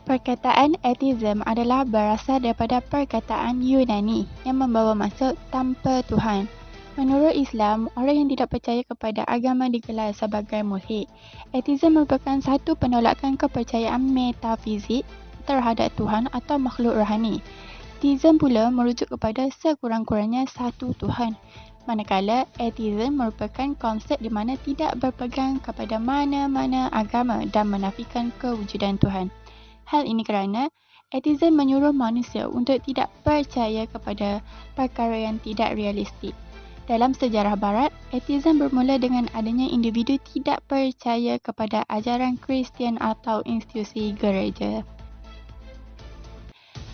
Perkataan atheism adalah berasal daripada perkataan Yunani yang membawa maksud tanpa Tuhan. Menurut Islam, orang yang tidak percaya kepada agama digelar sebagai mulhid. Atheism merupakan satu penolakan kepercayaan metafizik terhadap Tuhan atau makhluk rohani. Theism pula merujuk kepada sekurang-kurangnya satu Tuhan. Manakala atheism merupakan konsep di mana tidak berpegang kepada mana-mana agama dan menafikan kewujudan Tuhan. Hal ini kerana atheism menyuruh manusia untuk tidak percaya kepada perkara yang tidak realistik. Dalam sejarah barat, atheism bermula dengan adanya individu tidak percaya kepada ajaran Kristian atau institusi gereja.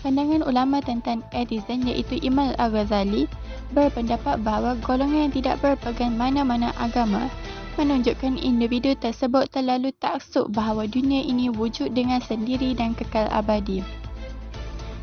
Pandangan ulama tentang atheism iaitu Imam Al-Ghazali berpendapat bahawa golongan yang tidak berpegang mana-mana agama menunjukkan individu tersebut terlalu taksub bahawa dunia ini wujud dengan sendiri dan kekal abadi.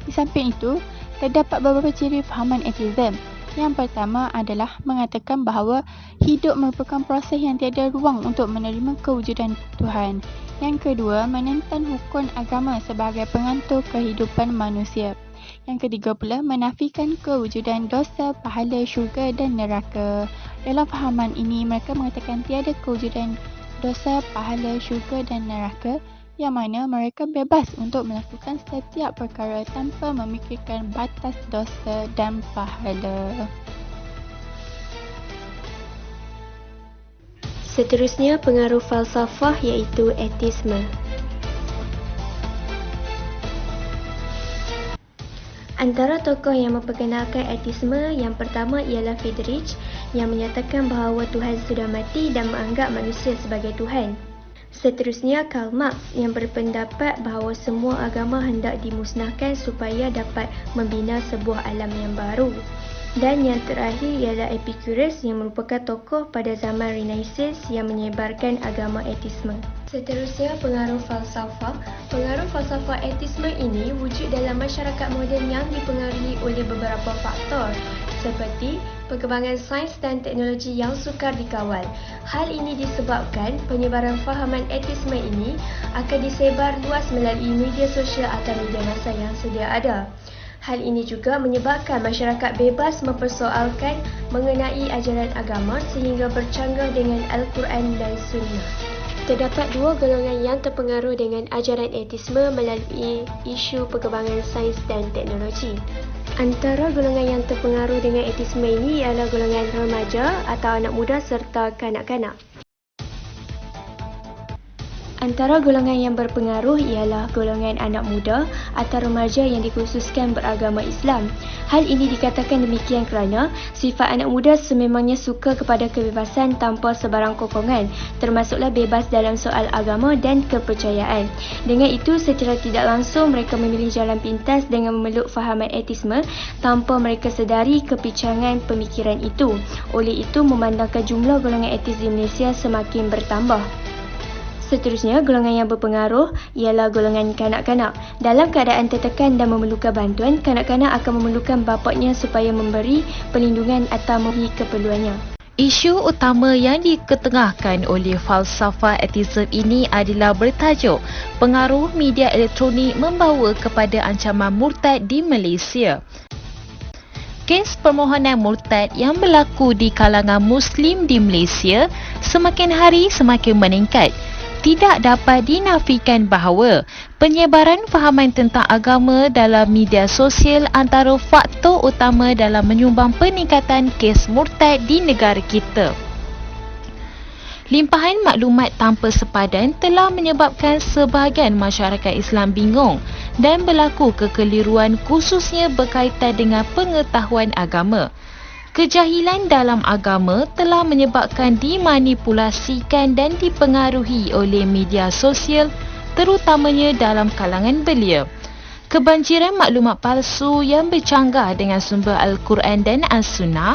Di samping itu, terdapat beberapa ciri fahaman atheism. Yang pertama adalah mengatakan bahawa hidup merupakan proses yang tiada ruang untuk menerima kewujudan Tuhan. Yang kedua, menentang hukum agama sebagai pengatur kehidupan manusia. Yang ketiga pula, menafikan kewujudan dosa, pahala, syurga dan neraka. Dalam fahaman ini, mereka mengatakan tiada kewujudan dosa, pahala, syurga dan neraka, yang mana mereka bebas untuk melakukan setiap perkara tanpa memikirkan batas dosa dan pahala. Seterusnya, pengaruh falsafah iaitu ateisme. Antara tokoh yang memperkenalkan ateisme yang pertama ialah Friedrich yang menyatakan bahawa Tuhan sudah mati dan menganggap manusia sebagai Tuhan. Seterusnya, Karl Marx yang berpendapat bahawa semua agama hendak dimusnahkan supaya dapat membina sebuah alam yang baru. Dan yang terakhir ialah Epicurus yang merupakan tokoh pada zaman Renaissance yang menyebarkan agama ateisme. Seterusnya, pengaruh falsafah. Pengaruh falsafah ateisme ini wujud dalam masyarakat moden yang dipengaruhi oleh beberapa faktor seperti perkembangan sains dan teknologi yang sukar dikawal. Hal ini disebabkan penyebaran fahaman ateisme ini akan disebar luas melalui media sosial atau media massa yang sedia ada. Hal ini juga menyebabkan masyarakat bebas mempersoalkan mengenai ajaran agama sehingga bercanggah dengan Al-Quran dan Sunnah. Terdapat dua golongan yang terpengaruh dengan ajaran ateisme melalui isu perkembangan sains dan teknologi. Antara golongan yang terpengaruh dengan ateisme ini ialah golongan remaja atau anak muda serta kanak-kanak. Antara golongan yang berpengaruh ialah golongan anak muda atau remaja yang dikhususkan beragama Islam. Hal ini dikatakan demikian kerana sifat anak muda sememangnya suka kepada kebebasan tanpa sebarang kokongan, termasuklah bebas dalam soal agama dan kepercayaan. Dengan itu, secara tidak langsung mereka memilih jalan pintas dengan memeluk fahaman ateisme tanpa mereka sedari kepincangan pemikiran itu. Oleh itu, memandangkan jumlah golongan ateis di Malaysia semakin bertambah. Seterusnya, golongan yang berpengaruh ialah golongan kanak-kanak. Dalam keadaan tertekan dan memerlukan bantuan, kanak-kanak akan memerlukan bapaknya supaya memberi perlindungan atau memenuhi keperluannya. Isu utama yang diketengahkan oleh falsafah ateisme ini adalah bertajuk pengaruh media elektronik membawa kepada ancaman murtad di Malaysia. Kes permohonan murtad yang berlaku di kalangan Muslim di Malaysia semakin hari semakin meningkat. Tidak dapat dinafikan bahawa penyebaran fahaman tentang agama dalam media sosial antara faktor utama dalam menyumbang peningkatan kes murtad di negara kita. Limpahan maklumat tanpa sepadan telah menyebabkan sebahagian masyarakat Islam bingung dan berlaku kekeliruan khususnya berkaitan dengan pengetahuan agama. Kejahilan dalam agama telah menyebabkan dimanipulasikan dan dipengaruhi oleh media sosial terutamanya dalam kalangan belia. Kebanjiran maklumat palsu yang bercanggah dengan sumber Al-Quran dan As-Sunnah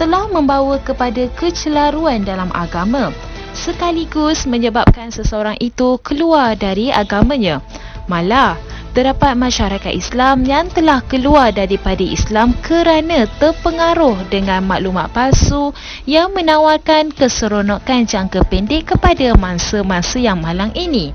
telah membawa kepada kecelaruan dalam agama, sekaligus menyebabkan seseorang itu keluar dari agamanya. Malah, terdapat masyarakat Islam yang telah keluar daripada Islam kerana terpengaruh dengan maklumat palsu yang menawarkan keseronokan jangka pendek kepada masa-masa yang malang ini.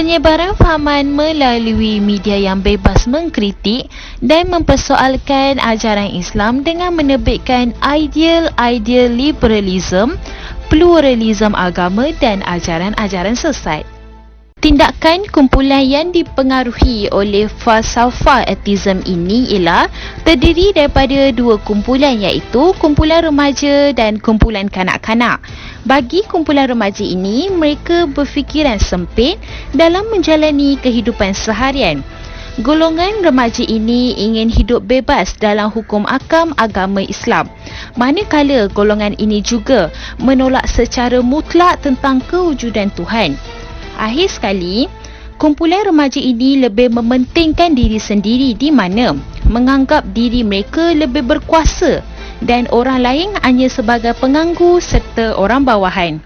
Penyebaran fahaman melalui media yang bebas mengkritik dan mempersoalkan ajaran Islam dengan menerbitkan ideal liberalism, pluralism agama dan ajaran-ajaran sesat. Tindakan kumpulan yang dipengaruhi oleh falsafah ateism ini ialah terdiri daripada dua kumpulan, iaitu kumpulan remaja dan kumpulan kanak-kanak. Bagi kumpulan remaja ini, mereka berfikiran sempit dalam menjalani kehidupan seharian. Golongan remaja ini ingin hidup bebas dalam hukum akam agama Islam, manakala golongan ini juga menolak secara mutlak tentang kewujudan Tuhan. Akhir sekali, kumpulan remaja ini lebih mementingkan diri sendiri di mana menganggap diri mereka lebih berkuasa dan orang lain hanya sebagai pengganggu serta orang bawahan.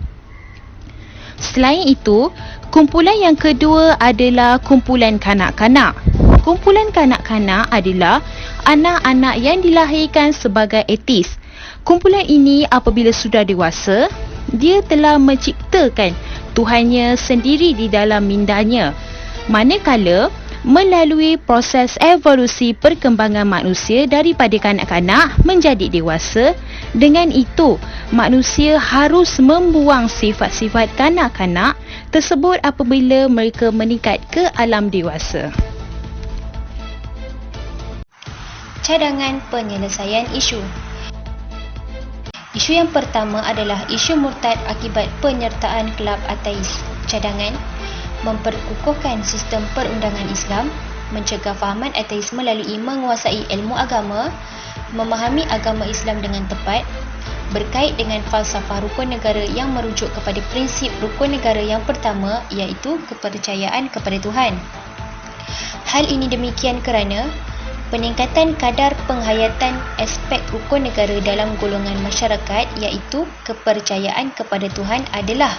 Selain itu, kumpulan yang kedua adalah kumpulan kanak-kanak. Kumpulan kanak-kanak adalah anak-anak yang dilahirkan sebagai ateis. Kumpulan ini apabila sudah dewasa, dia telah menciptakan Tuhannya sendiri di dalam mindanya. Manakala melalui proses evolusi perkembangan manusia daripada kanak-kanak menjadi dewasa, dengan itu manusia harus membuang sifat-sifat kanak-kanak tersebut apabila mereka meningkat ke alam dewasa. Cadangan penyelesaian isu. Isu yang pertama adalah isu murtad akibat penyertaan kelab ateis. Cadangan: memperkukuhkan sistem perundangan Islam, mencegah fahaman ateis melalui menguasai ilmu agama, memahami agama Islam dengan tepat, berkait dengan falsafah rukun negara yang merujuk kepada prinsip rukun negara yang pertama, iaitu kepercayaan kepada Tuhan. Hal ini demikian kerana peningkatan kadar penghayatan aspek rukun negara dalam golongan masyarakat, iaitu kepercayaan kepada Tuhan, adalah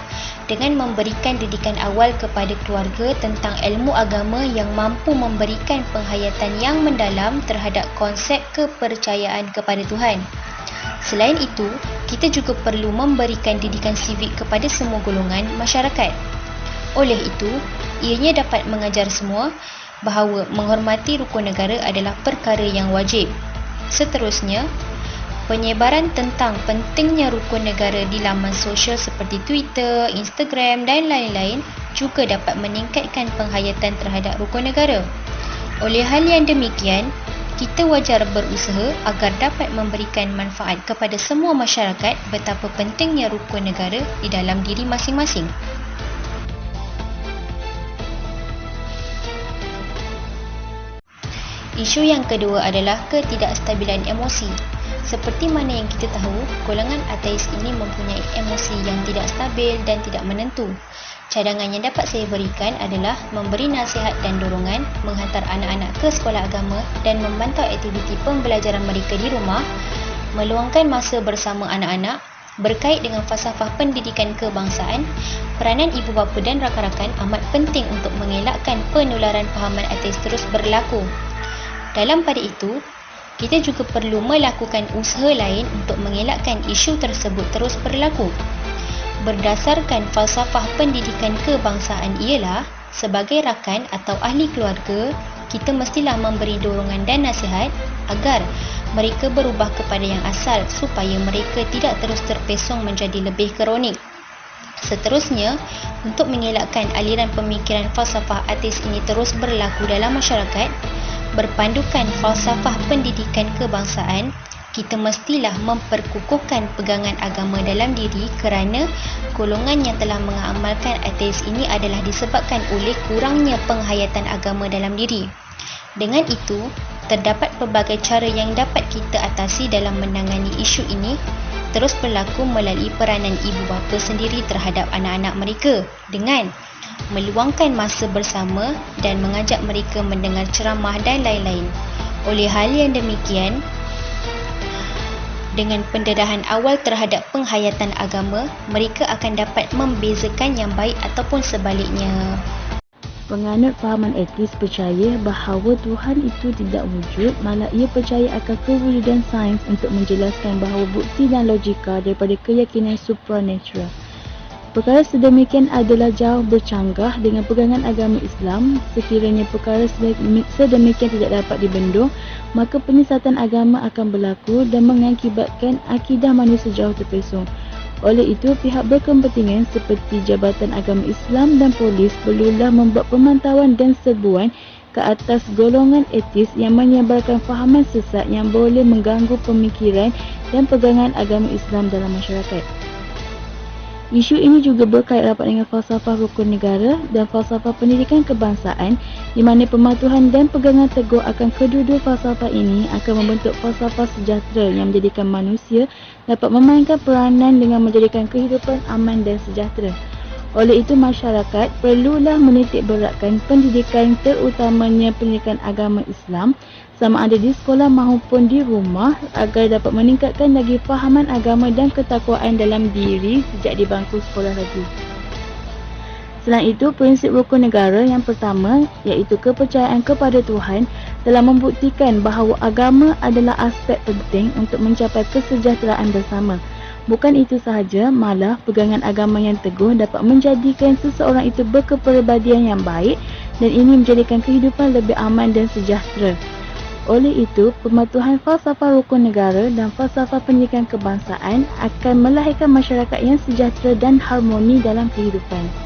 dengan memberikan didikan awal kepada keluarga tentang ilmu agama yang mampu memberikan penghayatan yang mendalam terhadap konsep kepercayaan kepada Tuhan. Selain itu, kita juga perlu memberikan didikan sivik kepada semua golongan masyarakat. Oleh itu, ianya dapat mengajar semua bahawa menghormati rukun negara adalah perkara yang wajib. Seterusnya, penyebaran tentang pentingnya rukun negara di laman sosial seperti Twitter, Instagram dan lain-lain juga dapat meningkatkan penghayatan terhadap rukun negara. Oleh hal yang demikian, kita wajar berusaha agar dapat memberikan manfaat kepada semua masyarakat betapa pentingnya rukun negara di dalam diri masing-masing. Isu yang kedua adalah ketidakstabilan emosi. Seperti mana yang kita tahu, golongan ateis ini mempunyai emosi yang tidak stabil dan tidak menentu. Cadangan yang dapat saya berikan adalah memberi nasihat dan dorongan, menghantar anak-anak ke sekolah agama dan memantau aktiviti pembelajaran mereka di rumah, meluangkan masa bersama anak-anak, berkait dengan falsafah pendidikan kebangsaan. Peranan ibu bapa dan rakan-rakan amat penting untuk mengelakkan penularan fahaman ateis terus berlaku. Dalam pada itu, kita juga perlu melakukan usaha lain untuk mengelakkan isu tersebut terus berlaku. Berdasarkan falsafah pendidikan kebangsaan ialah, sebagai rakan atau ahli keluarga, kita mestilah memberi dorongan dan nasihat agar mereka berubah kepada yang asal supaya mereka tidak terus terpesong menjadi lebih kronik. Seterusnya, untuk mengelakkan aliran pemikiran falsafah ateis ini terus berlaku dalam masyarakat, berpandukan falsafah pendidikan kebangsaan, kita mestilah memperkukuhkan pegangan agama dalam diri kerana golongan yang telah mengamalkan ateis ini adalah disebabkan oleh kurangnya penghayatan agama dalam diri. Dengan itu, terdapat pelbagai cara yang dapat kita atasi dalam menangani isu ini, terus berlaku melalui peranan ibu bapa sendiri terhadap anak-anak mereka dengan meluangkan masa bersama dan mengajak mereka mendengar ceramah dan lain-lain. Oleh hal yang demikian, dengan pendedahan awal terhadap penghayatan agama, mereka akan dapat membezakan yang baik ataupun sebaliknya. Penganut fahaman etis percaya bahawa Tuhan itu tidak wujud, malah ia percaya akan kewujudan sains untuk menjelaskan bahawa bukti dan logika daripada keyakinan supranatural. Perkara sedemikian adalah jauh bercanggah dengan pegangan agama Islam. Sekiranya perkara sedemikian tidak dapat dibendung, maka penyesatan agama akan berlaku dan mengakibatkan akidah manusia jauh terpesong. Oleh itu, pihak berkepentingan seperti Jabatan Agama Islam dan polis perlulah membuat pemantauan dan serbuan ke atas golongan etis yang menyebarkan fahaman sesat yang boleh mengganggu pemikiran dan pegangan agama Islam dalam masyarakat. Isu ini juga berkait rapat dengan falsafah rukun negara dan falsafah pendidikan kebangsaan, di mana pematuhan dan pegangan teguh akan kedua-dua falsafah ini akan membentuk falsafah sejahtera yang menjadikan manusia dapat memainkan peranan dengan menjadikan kehidupan aman dan sejahtera. Oleh itu, masyarakat perlulah menitik beratkan pendidikan, terutamanya pendidikan agama Islam, sama ada di sekolah maupun di rumah, agar dapat meningkatkan lagi fahaman agama dan ketakwaan dalam diri sejak di bangku sekolah lagi. Selain itu, prinsip rukun negara yang pertama, iaitu kepercayaan kepada Tuhan, telah membuktikan bahawa agama adalah aspek penting untuk mencapai kesejahteraan bersama. Bukan itu sahaja, malah pegangan agama yang teguh dapat menjadikan seseorang itu berkepribadian yang baik, dan ini menjadikan kehidupan lebih aman dan sejahtera. Oleh itu, pematuhan falsafah rukun negara dan falsafah pendidikan kebangsaan akan melahirkan masyarakat yang sejahtera dan harmoni dalam kehidupan.